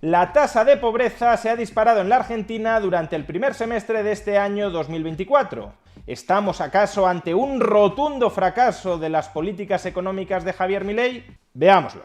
La tasa de pobreza se ha disparado en la Argentina durante el primer semestre de este año 2024. ¿Estamos acaso ante un rotundo fracaso de las políticas económicas de Javier Milei? Veámoslo.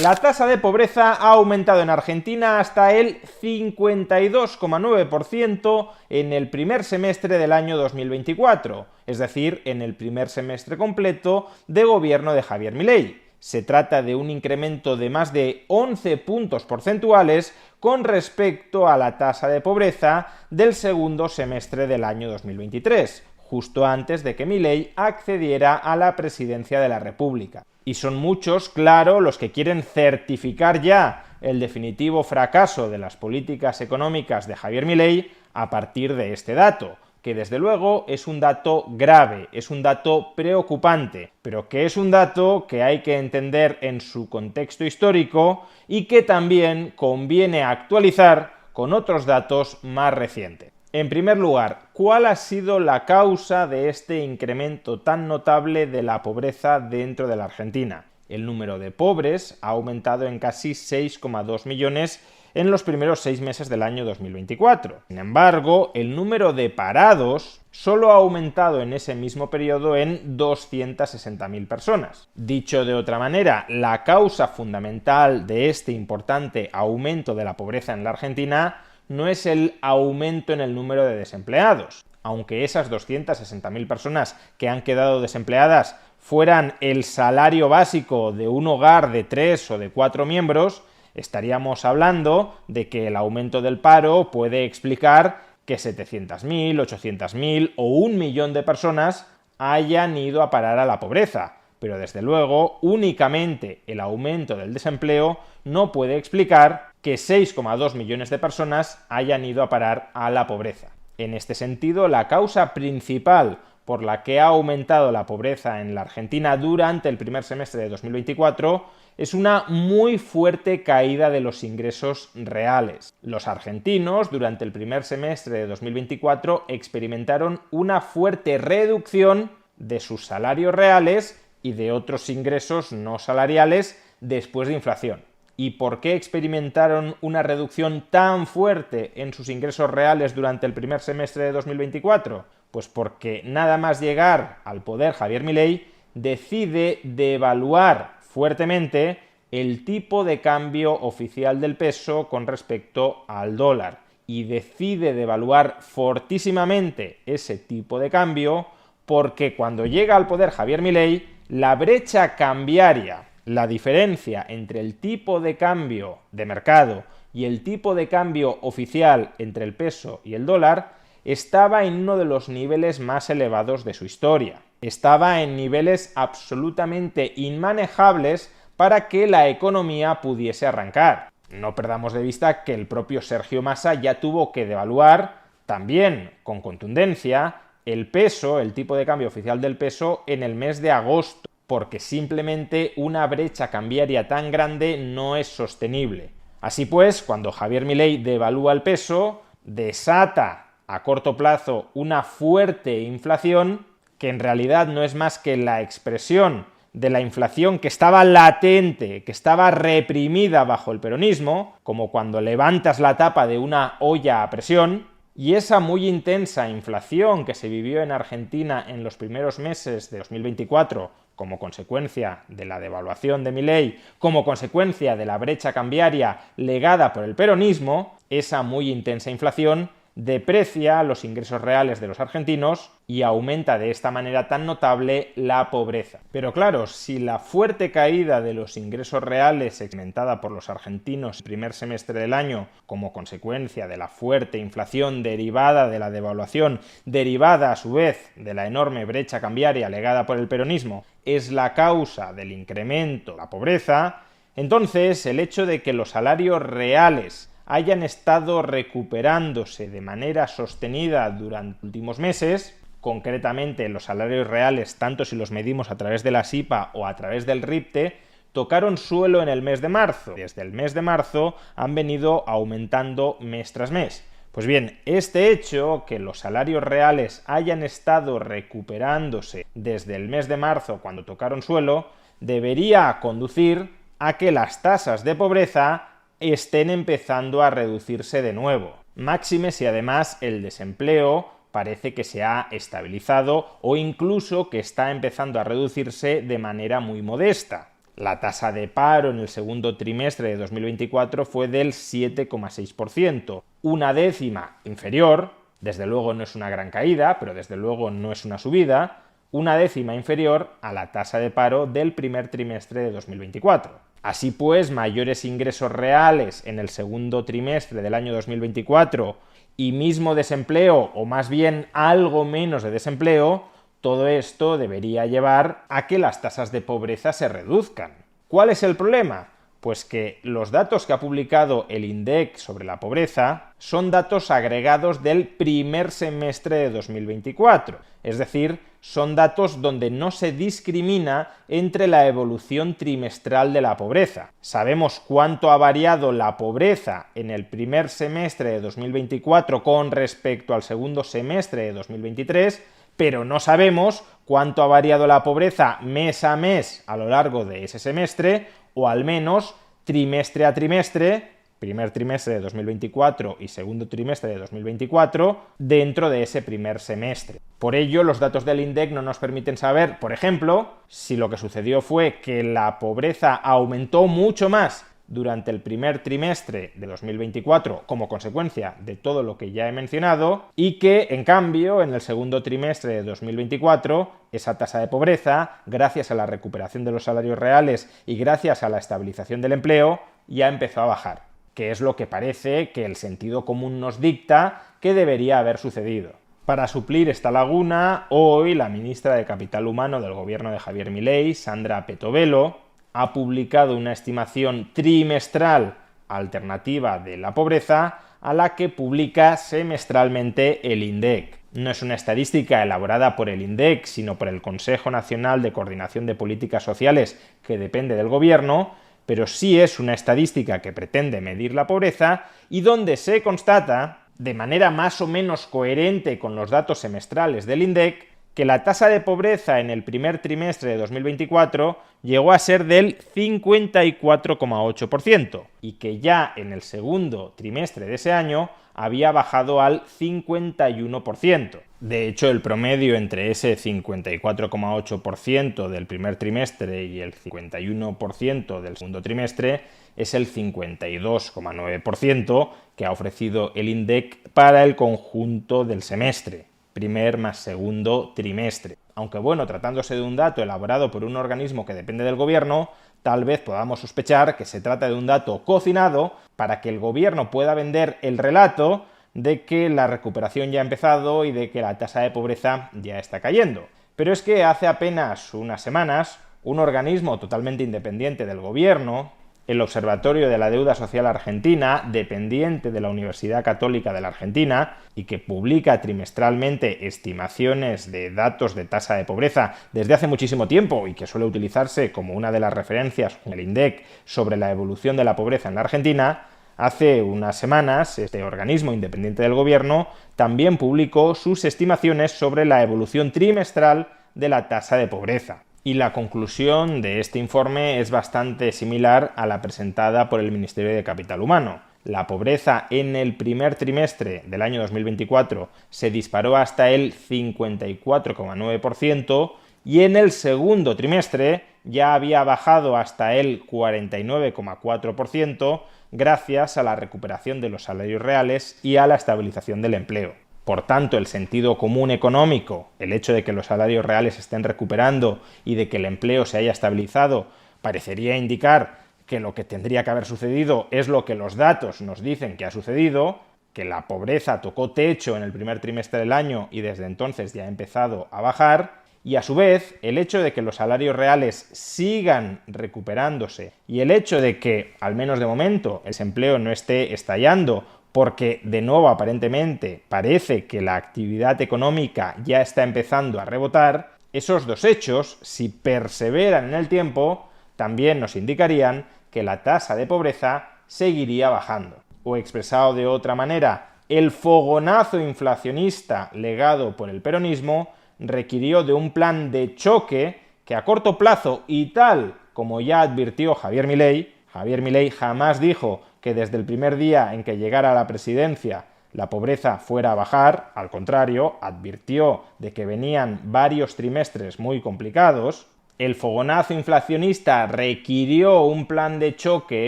La tasa de pobreza ha aumentado en Argentina hasta el 52,9% en el primer semestre del año 2024, es decir, en el primer semestre completo de gobierno de Javier Milei. Se trata de un incremento de más de 11 puntos porcentuales con respecto a la tasa de pobreza del segundo semestre del año 2023, justo antes de que Milei accediera a la presidencia de la República. Y son muchos, claro, los que quieren certificar ya el definitivo fracaso de las políticas económicas de Javier Milei a partir de este dato, que desde luego es un dato grave, es un dato preocupante, pero que es un dato que hay que entender en su contexto histórico y que también conviene actualizar con otros datos más recientes. En primer lugar, ¿cuál ha sido la causa de este incremento tan notable de la pobreza dentro de la Argentina? El número de pobres ha aumentado en casi 6,2 millones en los primeros 6 meses del año 2024. Sin embargo, el número de parados solo ha aumentado en ese mismo periodo en 260.000 personas. Dicho de otra manera, la causa fundamental de este importante aumento de la pobreza en la Argentina no es el aumento en el número de desempleados. Aunque esas 260.000 personas que han quedado desempleadas fueran el salario básico de un hogar de 3 o de 4 miembros, estaríamos hablando de que el aumento del paro puede explicar que 700.000, 800.000 o 1 millón de personas hayan ido a parar a la pobreza. Pero desde luego, únicamente el aumento del desempleo no puede explicar que 6,2 millones de personas hayan ido a parar a la pobreza. En este sentido, la causa principal por la que ha aumentado la pobreza en la Argentina durante el primer semestre de 2024 es una muy fuerte caída de los ingresos reales. Los argentinos, durante el primer semestre de 2024, experimentaron una fuerte reducción de sus salarios reales y de otros ingresos no salariales después de inflación. ¿Y por qué experimentaron una reducción tan fuerte en sus ingresos reales durante el primer semestre de 2024? Pues porque nada más llegar al poder Javier Milei decide devaluar fuertemente el tipo de cambio oficial del peso con respecto al dólar y decide devaluar fortísimamente ese tipo de cambio porque cuando llega al poder Javier Milei, la brecha cambiaria, la diferencia entre el tipo de cambio de mercado y el tipo de cambio oficial entre el peso y el dólar estaba en uno de los niveles más elevados de su historia. Estaba en niveles absolutamente inmanejables para que la economía pudiese arrancar. No perdamos de vista que el propio Sergio Massa ya tuvo que devaluar también con contundencia el peso, el tipo de cambio oficial del peso en el mes de agosto, porque simplemente una brecha cambiaria tan grande no es sostenible. Así pues, cuando Javier Milei devalúa el peso, desata a corto plazo una fuerte inflación, que en realidad no es más que la expresión de la inflación que estaba latente, que estaba reprimida bajo el peronismo, como cuando levantas la tapa de una olla a presión, y esa muy intensa inflación que se vivió en Argentina en los primeros meses de 2024, como consecuencia de la devaluación de Milei, como consecuencia de la brecha cambiaria legada por el peronismo, esa muy intensa inflación deprecia los ingresos reales de los argentinos y aumenta de esta manera tan notable la pobreza. Pero claro, si la fuerte caída de los ingresos reales experimentada por los argentinos en el primer semestre del año como consecuencia de la fuerte inflación derivada de la devaluación, derivada a su vez de la enorme brecha cambiaria legada por el peronismo, es la causa del incremento de la pobreza, entonces el hecho de que los salarios reales hayan estado recuperándose de manera sostenida durante los últimos meses, concretamente los salarios reales, tanto si los medimos a través de la SIPA o a través del RIPTE, tocaron suelo en el mes de marzo. Desde el mes de marzo han venido aumentando mes tras mes. Pues bien, este hecho, que los salarios reales hayan estado recuperándose desde el mes de marzo cuando tocaron suelo, debería conducir a que las tasas de pobreza estén empezando a reducirse de nuevo. Máxime si además el desempleo parece que se ha estabilizado o incluso que está empezando a reducirse de manera muy modesta. La tasa de paro en el segundo trimestre de 2024 fue del 7,6%, una décima inferior, desde luego no es una gran caída, pero desde luego no es una subida, una décima inferior a la tasa de paro del primer trimestre de 2024. Así pues, mayores ingresos reales en el segundo trimestre del año 2024 y mismo desempleo, o más bien algo menos de desempleo, todo esto debería llevar a que las tasas de pobreza se reduzcan. ¿Cuál es el problema? Pues que los datos que ha publicado el INDEC sobre la pobreza son datos agregados del primer semestre de 2024, es decir, son datos donde no se discrimina entre la evolución trimestral de la pobreza. Sabemos cuánto ha variado la pobreza en el primer semestre de 2024 con respecto al segundo semestre de 2023, pero no sabemos cuánto ha variado la pobreza mes a mes a lo largo de ese semestre, o al menos trimestre a trimestre, primer trimestre de 2024 y segundo trimestre de 2024, dentro de ese primer semestre. Por ello, los datos del INDEC no nos permiten saber, por ejemplo, si lo que sucedió fue que la pobreza aumentó mucho más durante el primer trimestre de 2024 como consecuencia de todo lo que ya he mencionado y que, en cambio, en el segundo trimestre de 2024 esa tasa de pobreza, gracias a la recuperación de los salarios reales y gracias a la estabilización del empleo, ya empezó a bajar, que es lo que parece que el sentido común nos dicta que debería haber sucedido. Para suplir esta laguna, hoy la ministra de Capital Humano del gobierno de Javier Milei, Sandra Petovelo, ha publicado una estimación trimestral alternativa de la pobreza a la que publica semestralmente el INDEC. No es una estadística elaborada por el INDEC, sino por el Consejo Nacional de Coordinación de Políticas Sociales, que depende del gobierno, pero sí es una estadística que pretende medir la pobreza y donde se constata, de manera más o menos coherente con los datos semestrales del INDEC, que la tasa de pobreza en el primer trimestre de 2024 llegó a ser del 54,8% y que ya en el segundo trimestre de ese año había bajado al 51%. De hecho, el promedio entre ese 54,8% del primer trimestre y el 51% del segundo trimestre es el 52,9% que ha ofrecido el INDEC para el conjunto del semestre, primer más segundo trimestre. Aunque bueno, tratándose de un dato elaborado por un organismo que depende del gobierno, tal vez podamos sospechar que se trata de un dato cocinado para que el gobierno pueda vender el relato de que la recuperación ya ha empezado y de que la tasa de pobreza ya está cayendo. Pero es que hace apenas unas semanas, un organismo totalmente independiente del gobierno, el Observatorio de la Deuda Social Argentina, dependiente de la Universidad Católica de la Argentina y que publica trimestralmente estimaciones de datos de tasa de pobreza desde hace muchísimo tiempo y que suele utilizarse como una de las referencias en el INDEC sobre la evolución de la pobreza en la Argentina, hace unas semanas este organismo independiente del gobierno también publicó sus estimaciones sobre la evolución trimestral de la tasa de pobreza. Y la conclusión de este informe es bastante similar a la presentada por el Ministerio de Capital Humano. La pobreza en el primer trimestre del año 2024 se disparó hasta el 54,9% y en el segundo trimestre ya había bajado hasta el 49,4% gracias a la recuperación de los salarios reales y a la estabilización del empleo. Por tanto, el sentido común económico, el hecho de que los salarios reales estén recuperando y de que el empleo se haya estabilizado, parecería indicar que lo que tendría que haber sucedido es lo que los datos nos dicen que ha sucedido, que la pobreza tocó techo en el primer trimestre del año y desde entonces ya ha empezado a bajar, y a su vez el hecho de que los salarios reales sigan recuperándose y el hecho de que, al menos de momento, el desempleo no esté estallando, porque de nuevo aparentemente parece que la actividad económica ya está empezando a rebotar, esos dos hechos, si perseveran en el tiempo, también nos indicarían que la tasa de pobreza seguiría bajando. O expresado de otra manera, el fogonazo inflacionista legado por el peronismo requirió de un plan de choque que a corto plazo y tal como ya advirtió Javier Milei. Javier Milei jamás dijo que desde el primer día en que llegara a la presidencia la pobreza fuera a bajar, al contrario, advirtió de que venían varios trimestres muy complicados. El fogonazo inflacionista requirió un plan de choque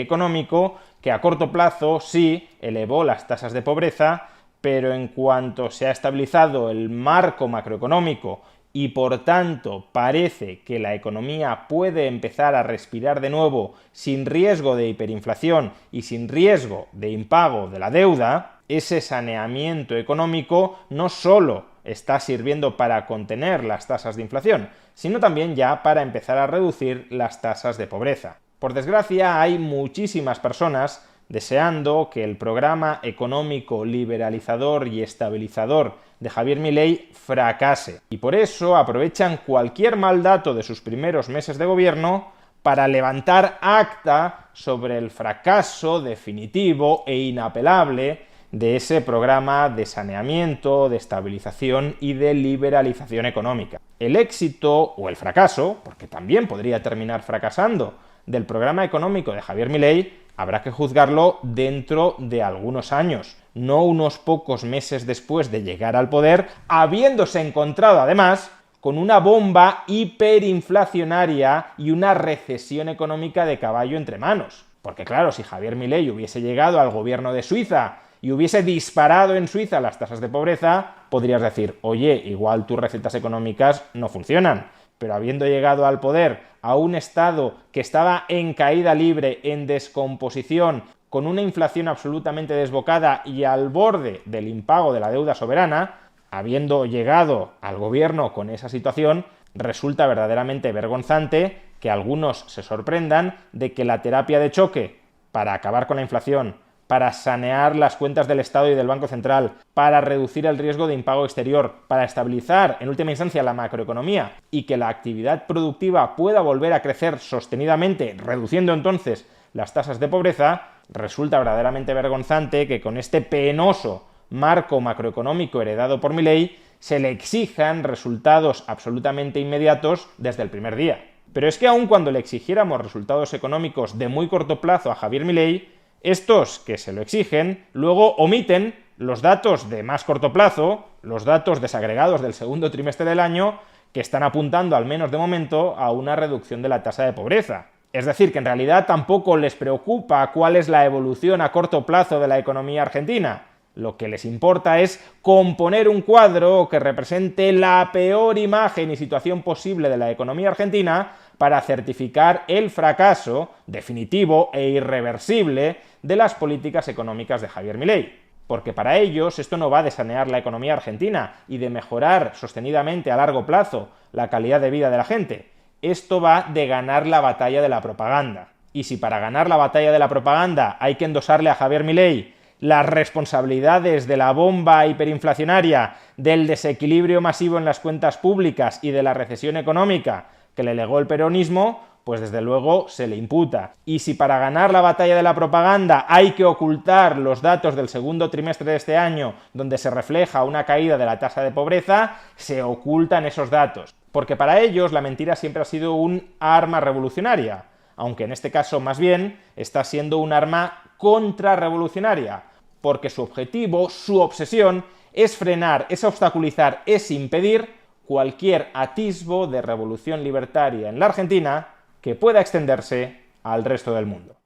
económico que a corto plazo sí elevó las tasas de pobreza, pero en cuanto se ha estabilizado el marco macroeconómico y por tanto parece que la economía puede empezar a respirar de nuevo sin riesgo de hiperinflación y sin riesgo de impago de la deuda, ese saneamiento económico no solo está sirviendo para contener las tasas de inflación, sino también ya para empezar a reducir las tasas de pobreza. Por desgracia, hay muchísimas personas deseando que el programa económico liberalizador y estabilizador de Javier Milei fracase. Y por eso aprovechan cualquier mal dato de sus primeros meses de gobierno para levantar acta sobre el fracaso definitivo e inapelable de ese programa de saneamiento, de estabilización y de liberalización económica. El éxito o el fracaso, porque también podría terminar fracasando, del programa económico de Javier Milei habrá que juzgarlo dentro de algunos años, no unos pocos meses después de llegar al poder, habiéndose encontrado además con una bomba hiperinflacionaria y una recesión económica de caballo entre manos. Porque claro, si Javier Milei hubiese llegado al gobierno de Suiza y hubiese disparado en Suiza las tasas de pobreza, podrías decir, oye, igual tus recetas económicas no funcionan. Pero habiendo llegado al poder a un Estado que estaba en caída libre, en descomposición, con una inflación absolutamente desbocada y al borde del impago de la deuda soberana, habiendo llegado al gobierno con esa situación, resulta verdaderamente vergonzante que algunos se sorprendan de que la terapia de choque para acabar con la inflación, para sanear las cuentas del Estado y del Banco Central, para reducir el riesgo de impago exterior, para estabilizar en última instancia la macroeconomía y que la actividad productiva pueda volver a crecer sostenidamente, reduciendo entonces las tasas de pobreza, resulta verdaderamente vergonzante que con este penoso marco macroeconómico heredado por Milei se le exijan resultados absolutamente inmediatos desde el primer día. Pero es que aun cuando le exigiéramos resultados económicos de muy corto plazo a Javier Milei, estos que se lo exigen luego omiten los datos de más corto plazo, los datos desagregados del segundo trimestre del año, que están apuntando, al menos de momento, a una reducción de la tasa de pobreza. Es decir, que en realidad tampoco les preocupa cuál es la evolución a corto plazo de la economía argentina. Lo que les importa es componer un cuadro que represente la peor imagen y situación posible de la economía argentina para certificar el fracaso definitivo e irreversible de las políticas económicas de Javier Milei. Porque para ellos esto no va de sanear la economía argentina y de mejorar sostenidamente a largo plazo la calidad de vida de la gente. Esto va de ganar la batalla de la propaganda. Y si para ganar la batalla de la propaganda hay que endosarle a Javier Milei las responsabilidades de la bomba hiperinflacionaria, del desequilibrio masivo en las cuentas públicas y de la recesión económica que le legó el peronismo, pues desde luego se le imputa. Y si para ganar la batalla de la propaganda hay que ocultar los datos del segundo trimestre de este año, donde se refleja una caída de la tasa de pobreza, se ocultan esos datos. Porque para ellos la mentira siempre ha sido un arma revolucionaria, aunque en este caso más bien está siendo un arma contrarrevolucionaria, porque su objetivo, su obsesión, es frenar, es obstaculizar, es impedir cualquier atisbo de revolución libertaria en la Argentina que pueda extenderse al resto del mundo.